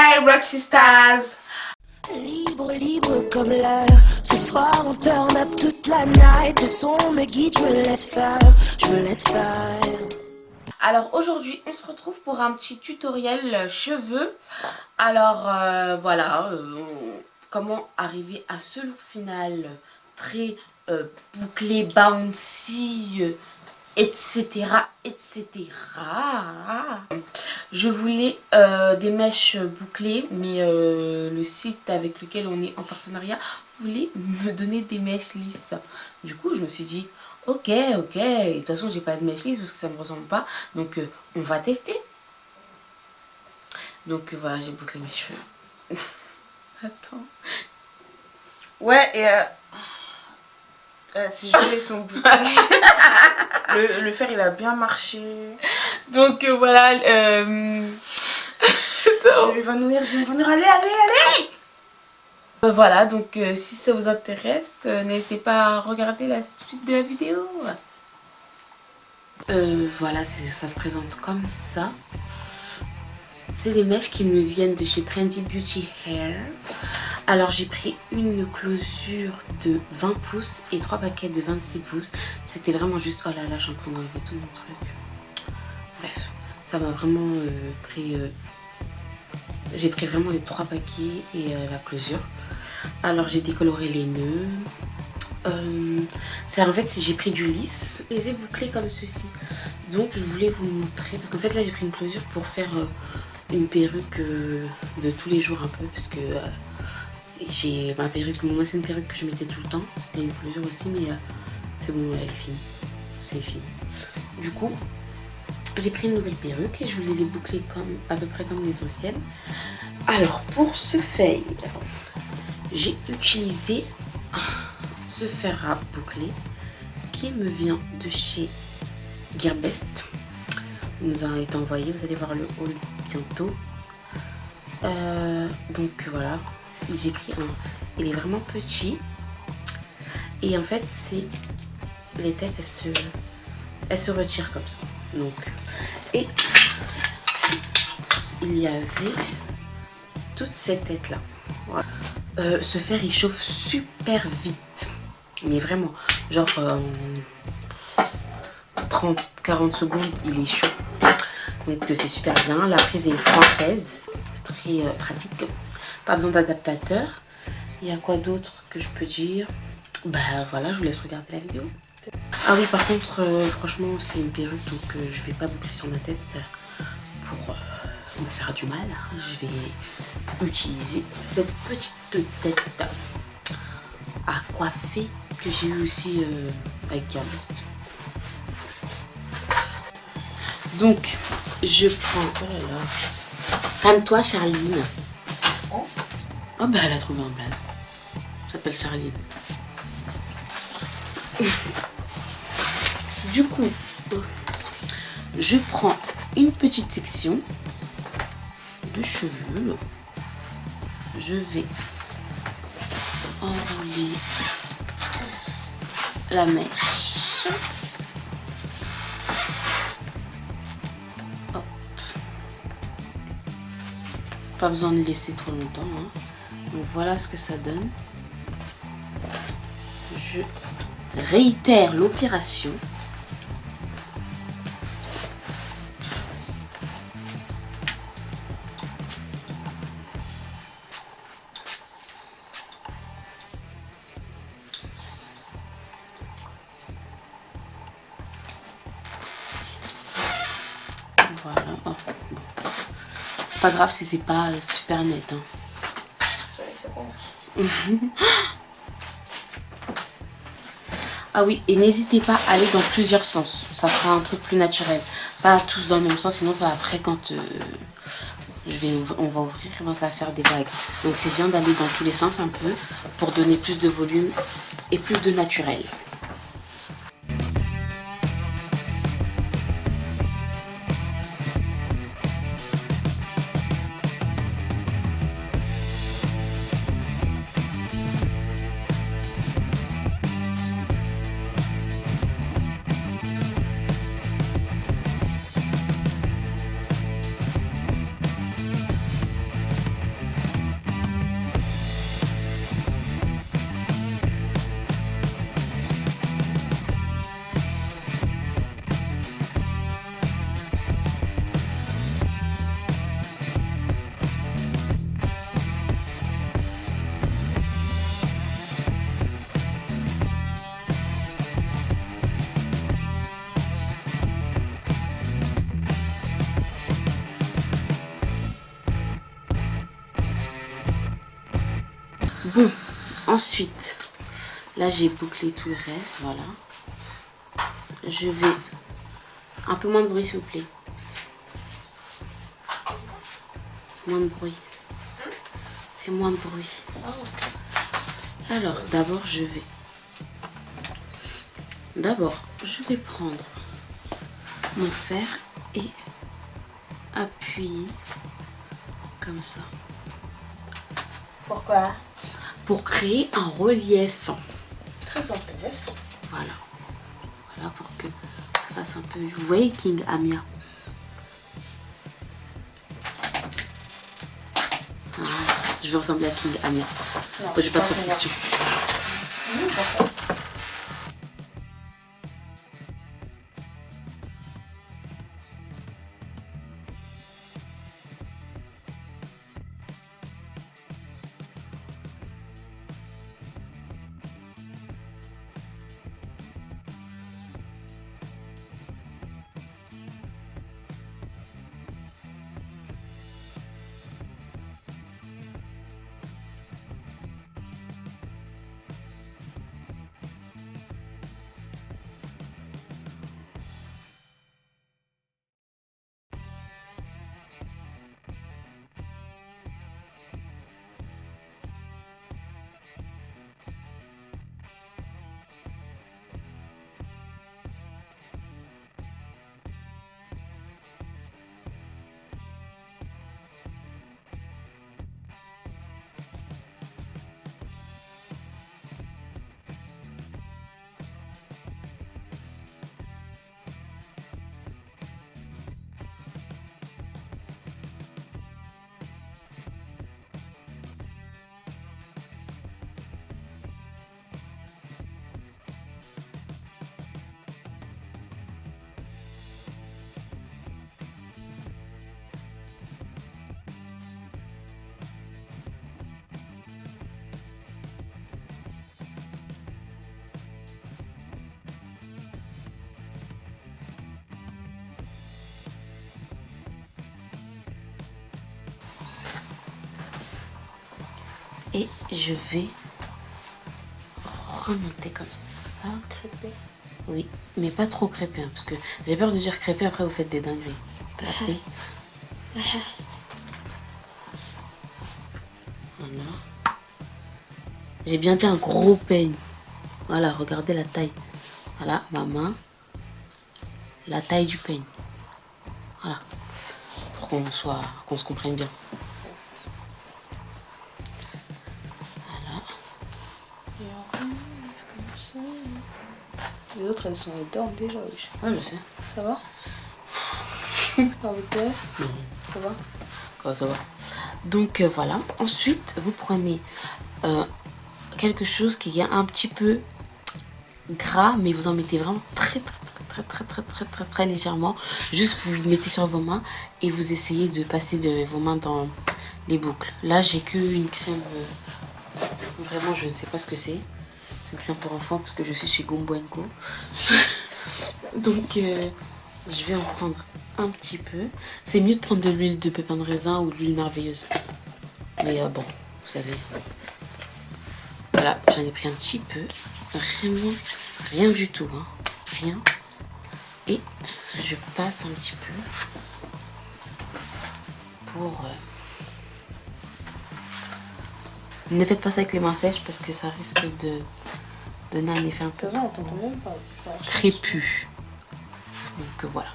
Hey Roxy Stars. Libre, libre comme l'air. Ce soir on turn up toute la night. Le son me guide, je me laisse faire, je me laisse faire. Alors aujourd'hui on se retrouve pour un petit tutoriel cheveux. Alors voilà, comment arriver à ce look final très bouclé, bouncy, etc, etc. Je voulais des mèches bouclées, mais le site avec lequel on est en partenariat voulait me donner des mèches lisses. Du coup je me suis dit ok, de toute façon j'ai pas de mèches lisses parce que ça me ressemble pas, donc on va tester. Donc voilà, j'ai bouclé mes cheveux. Attends. Ouais, et si je voulais son bouclé. le fer il a bien marché. Donc voilà. Je vais m'évanouir, allez. Voilà, donc si ça vous intéresse, n'hésitez pas à regarder la suite de la vidéo. Voilà, ça se présente comme ça. C'est des mèches qui me viennent de chez Trendy Beauty Hair. Alors j'ai pris une closure de 20 pouces et 3 paquets de 26 pouces. C'était vraiment juste... Oh là là, je suis en train d'enlever tout mon truc. Bref, ça m'a vraiment pris... J'ai pris vraiment les 3 paquets et la closure. Alors j'ai décoloré les nœuds. C'est en fait, si j'ai pris du lisse, je les ai bouclés comme ceci. Donc je voulais vous montrer, parce qu'en fait là j'ai pris une closure pour faire une perruque de tous les jours un peu, parce que j'ai ma perruque, moi c'est une perruque que je mettais tout le temps, c'était une closure aussi, mais c'est bon, elle est finie, c'est fini. Du coup j'ai pris une nouvelle perruque et je voulais les boucler comme, à peu près comme les anciennes. Alors pour ce faire, j'ai utilisé ce fer à boucler qui me vient de chez Gearbest. Il nous a été envoyé, vous allez voir le haul bientôt. Donc voilà, j'ai pris un, il est vraiment petit et en fait c'est les têtes, elles se retirent comme ça. Donc, et il y avait toutes ces têtes là. Voilà. Ce fer il chauffe super vite, mais vraiment genre 30-40 secondes il est chaud, donc c'est super bien. La prise est française, très pratique, pas besoin d'adaptateur. Il y a quoi d'autre que je peux dire? Bah voilà, je vous laisse regarder la vidéo. Ah oui, par contre franchement c'est une perruque, donc je vais pas boucler sur ma tête pour me faire du mal. Je vais utiliser cette petite tête à coiffer que j'ai eu aussi avec Gearbest. Donc je prends, oh là là, calme-toi Charline. Oh bah elle a trouvé un blaze, elle s'appelle Charline. Du coup je prends une petite section de cheveux, je vais enrouler la mèche. Hop. Pas besoin de laisser trop longtemps, hein. Donc voilà ce que ça donne. Je réitère l'opération. Voilà. Oh. C'est pas grave si c'est pas super net, hein. Ça commence. Ah oui, et n'hésitez pas à aller dans plusieurs sens. Ça fera un truc plus naturel. Pas tous dans le même sens, sinon ça va après quand on va ouvrir, ça va faire des vagues. Donc c'est bien d'aller dans tous les sens un peu pour donner plus de volume et plus de naturel. Bon, ensuite, là j'ai bouclé tout le reste, voilà. Je vais... Un peu moins de bruit s'il vous plaît. Moins de bruit. Fais moins de bruit. Alors, d'abord je vais prendre mon fer et appuyer comme ça. Pourquoi? Pour créer un relief. Très intéressant. Voilà. Voilà pour que ça fasse un peu... Vous voyez King Amia? Voilà. Je vais ressembler à King Amia. Posez pas trop de questions. Et je vais remonter comme ça. Crêpé. Oui, mais pas trop crêpé, hein, parce que j'ai peur de dire crêpé, après vous faites des dingueries. Capté? Voilà. J'ai bien dit un gros peigne. Voilà, regardez la taille. Voilà, ma main. La taille du peigne. Voilà. Pour qu'on se comprenne bien. Les autres, elles dorment déjà, oui. Ouais, je sais. Ça va? T'as envie de te lèver? Ça va? Ouais, ça va. Donc voilà. Ensuite, vous prenez quelque chose qui est un petit peu gras, mais vous en mettez vraiment très légèrement. Juste vous mettez sur vos mains et vous essayez de passer vos mains dans les boucles. Là, j'ai que une crème. Vraiment, je ne sais pas ce que c'est. C'est une crème pour enfants parce que je suis chez Gombo & Co. Donc, je vais en prendre un petit peu. C'est mieux de prendre de l'huile de pépin de raisin ou de l'huile merveilleuse. Mais bon, vous savez. Voilà, j'en ai pris un petit peu. Rien du tout. Hein. Rien. Et je passe un petit peu pour... Ne faites pas ça avec les mains sèches parce que ça risque de donner un effet un peu crépus. Donc voilà.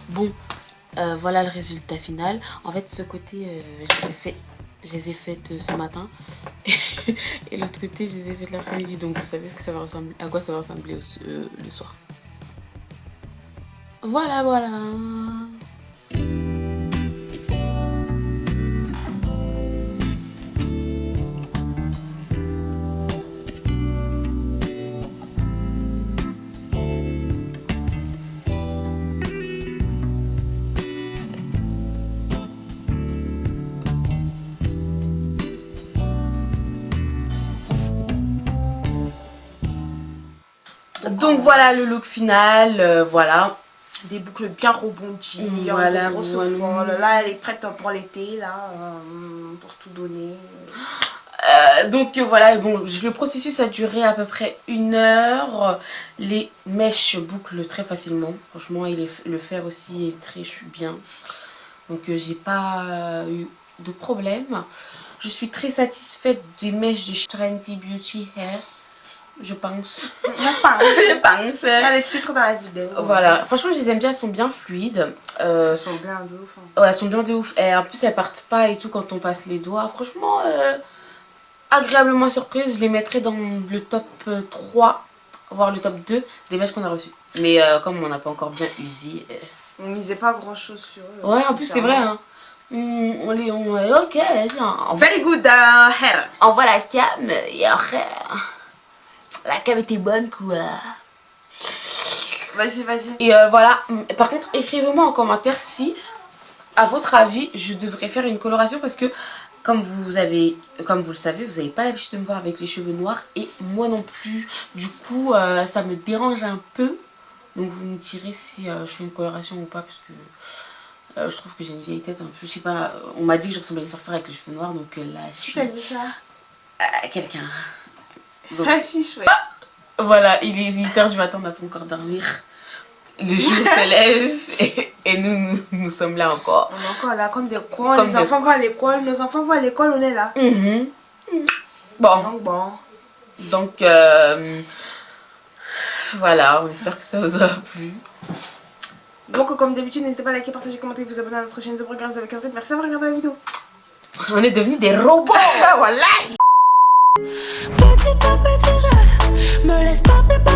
Bon, voilà le résultat final. En fait, ce côté, je les ai faites ce matin. Et l'autre côté, je les ai faites l'après-midi. Donc, vous savez ce que ça va ressembler, à quoi ça va ressembler le soir. Voilà, voilà. Donc voilà le look final, voilà. Des boucles bien rebondies, Voilà, de grosses voilà. folles. Là, elle est prête pour l'été, là, pour tout donner. Donc voilà, bon, le processus a duré à peu près 1 heure. Les mèches bouclent très facilement, franchement, et le fer aussi est très bien. Donc j'ai pas eu de problème. Je suis très satisfaite des mèches de Trendy Beauty Hair, je pense. Je pense. Il y a les titres dans la vidéo. Voilà, franchement je les aime bien, elles sont bien fluides. Elles sont bien de ouf. Hein. Ouais, elles sont bien de ouf. Et en plus elles partent pas et tout quand on passe les doigts. Franchement, agréablement surprise. Je les mettrai dans le top 3, voire le top 2 des mèches qu'on a reçues. Mais comme on n'a pas encore bien usé... On misait pas grand chose sur eux. Ouais, en plus c'est vrai. Hein. Ok, Very good hair. on voit la cam et après... La cam était bonne quoi. Vas-y. Et voilà, par contre écrivez-moi en commentaire si à votre avis je devrais faire une coloration, parce que comme vous le savez, vous n'avez pas l'habitude de me voir avec les cheveux noirs et moi non plus. Du coup ça me dérange un peu, donc vous me direz si je fais une coloration ou pas, parce que je trouve que j'ai une vieille tête un peu, je sais pas, on m'a dit que je ressemblais à une sorcière avec les cheveux noirs, donc là je suis... Qui t'a dit ça? Quelqu'un. Ça affiche, ouais. Voilà, il est 8h du matin, on n'a pas encore dormir. Le jour se lève et nous sommes là encore. On est encore là comme des cons, les enfants vont à l'école, nos enfants vont à l'école, on est là. Bon. Donc, voilà, on espère que ça vous aura plu. Donc comme d'habitude, n'hésitez pas à liker, partager, commenter, vous abonner à notre chaîne The Progress avec un Z. Merci d'avoir regardé la vidéo. On est devenus des robots. Voilà. Petit à petit, je me laisse pas faire.